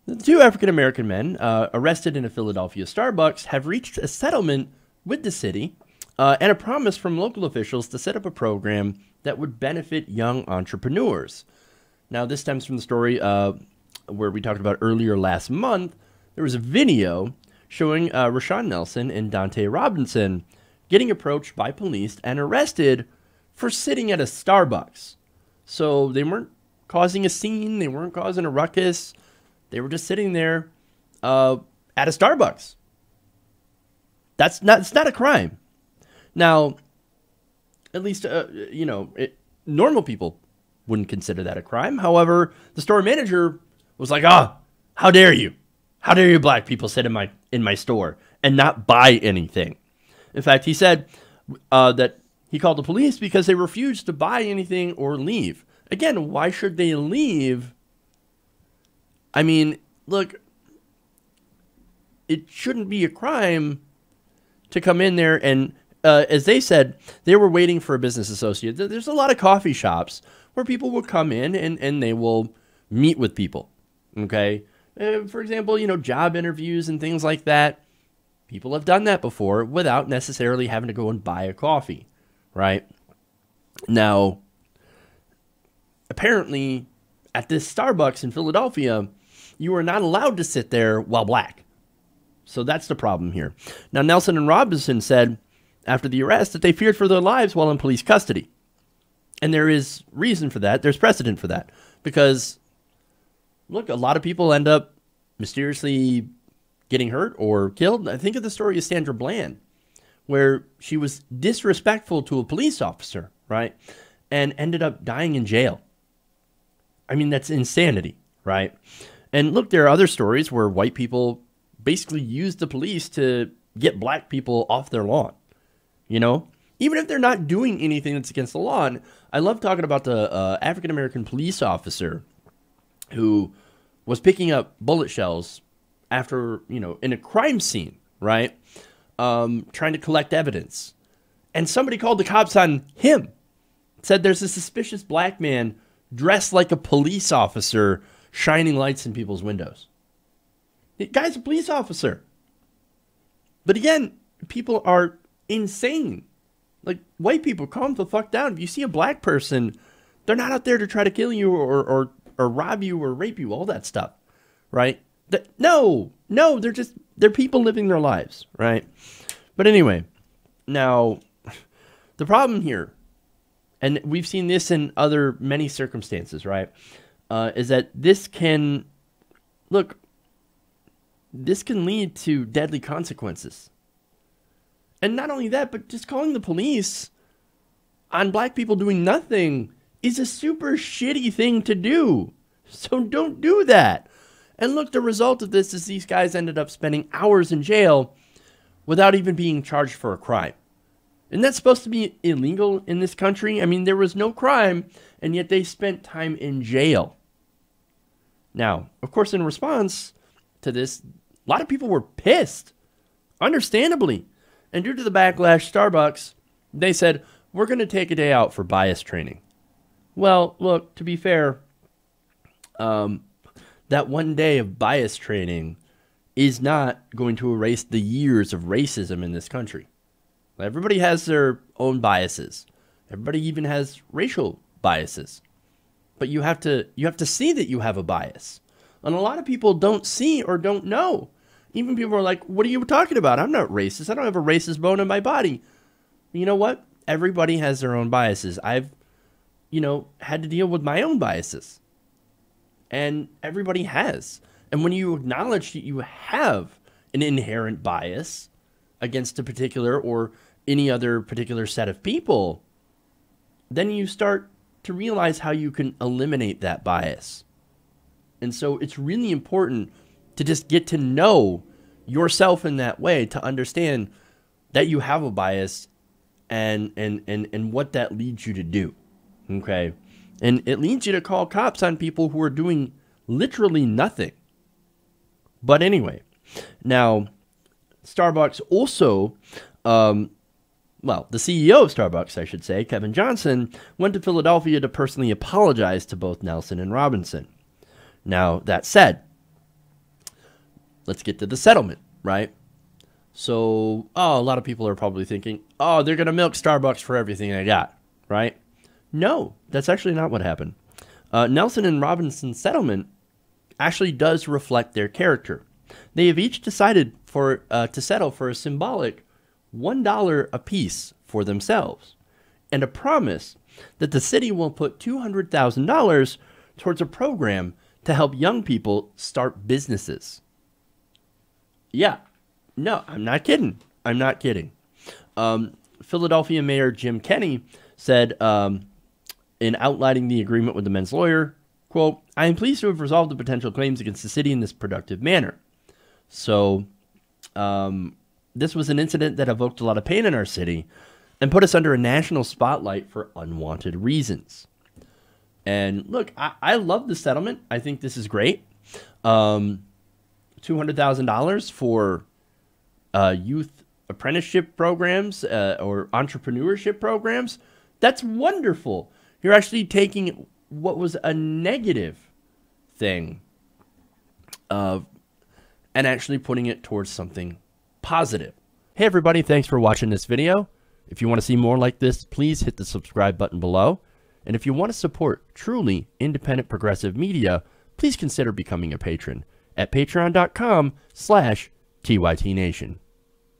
The two African-American men arrested in a Philadelphia Starbucks have reached a settlement with the city and a promise from local officials to set up a program that would benefit young entrepreneurs. Now, this stems from the story where we talked about earlier last month. There was a video showing Rashon Nelson and Donte Robinson getting approached by police and arrested for sitting at a Starbucks. So they weren't causing a scene. They weren't causing a ruckus. They were just sitting there at a Starbucks. It's not a crime. Now, at least, normal people wouldn't consider that a crime. However, the store manager was like, how dare you? How dare you black people sit in my store and not buy anything? In fact, he said that he called the police because they refused to buy anything or leave. Again, why should they leave? I mean, look, it shouldn't be a crime to come in there and, as they said, they were waiting for a business associate. There's a lot of coffee shops where people will come in and they will meet with people, okay? For example, job interviews and things like that. People have done that before without necessarily having to go and buy a coffee, right? Now, apparently, at this Starbucks in Philadelphia, you are not allowed to sit there while black. So that's the problem here. Now, Nelson and Robinson said after the arrest that they feared for their lives while in police custody. And there is reason for that. There's precedent for that. Because, look, a lot of people end up mysteriously getting hurt or killed. I think of the story of Sandra Bland, where she was disrespectful to a police officer, right? And ended up dying in jail. I mean, that's insanity, right? And look, there are other stories where white people basically use the police to get black people off their lawn, even if they're not doing anything that's against the law. And I love talking about the African-American police officer who was picking up bullet shells after, in a crime scene, right? Trying to collect evidence. And somebody called the cops on him. Said there's a suspicious black man dressed like a police officer shining lights in people's windows. The guy's a police officer. But again, people are insane. Like, white people, calm the fuck down. If you see a black person, they're not out there to try to kill you or rob you or rape you, all that stuff, right? No, they're people living their lives, right? But anyway, now, the problem here, and we've seen this in other many circumstances, right, is that this can lead to deadly consequences. And not only that, but just calling the police on black people doing nothing is a super shitty thing to do. So don't do that. And look, the result of this is these guys ended up spending hours in jail without even being charged for a crime. And that's supposed to be illegal in this country. I mean, there was no crime, and yet they spent time in jail. Now, of course, in response to this, a lot of people were pissed, understandably. And due to the backlash, Starbucks, they said, we're going to take a day out for bias training. Well, look, to be fair, that one day of bias training is not going to erase the years of racism in this country. Everybody has their own biases. Everybody even has racial biases. But you have to see that you have a bias. And a lot of people don't see or don't know. Even people are like, what are you talking about? I'm not racist. I don't have a racist bone in my body. You know what? Everybody has their own biases. I've, had to deal with my own biases. And everybody has. And when you acknowledge that you have an inherent bias against a particular or any other particular set of people, then you start to realize how you can eliminate that bias. And so it's really important to just get to know yourself in that way, to understand that you have a bias and what that leads you to do. Okay? And it leads you to call cops on people who are doing literally nothing. But anyway, now, Starbucks also, the CEO of Starbucks, I should say, Kevin Johnson, went to Philadelphia to personally apologize to both Nelson and Robinson. Now, that said, let's get to the settlement, right? So, a lot of people are probably thinking, oh, they're going to milk Starbucks for everything they got, right? No, that's actually not what happened. Nelson and Robinson's settlement actually does reflect their character. They have each decided to settle for a symbolic $1 apiece for themselves and a promise that the city will put $200,000 towards a program to help young people start businesses. Yeah, no, I'm not kidding. I'm not kidding. Philadelphia Mayor Jim Kenney said in outlining the agreement with the men's lawyer, quote, I am pleased to have resolved the potential claims against the city in this productive manner. So this was an incident that evoked a lot of pain in our city and put us under a national spotlight for unwanted reasons. And look, I love the settlement. I think this is great. $200,000 for youth apprenticeship programs or entrepreneurship programs. That's wonderful. You're actually taking what was a negative thing and actually putting it towards something positive. Hey everybody, thanks for watching this video. If you want to see more like this, please hit the subscribe button below. And if you want to support truly independent progressive media, please consider becoming a patron at patreon.com/TYTNation.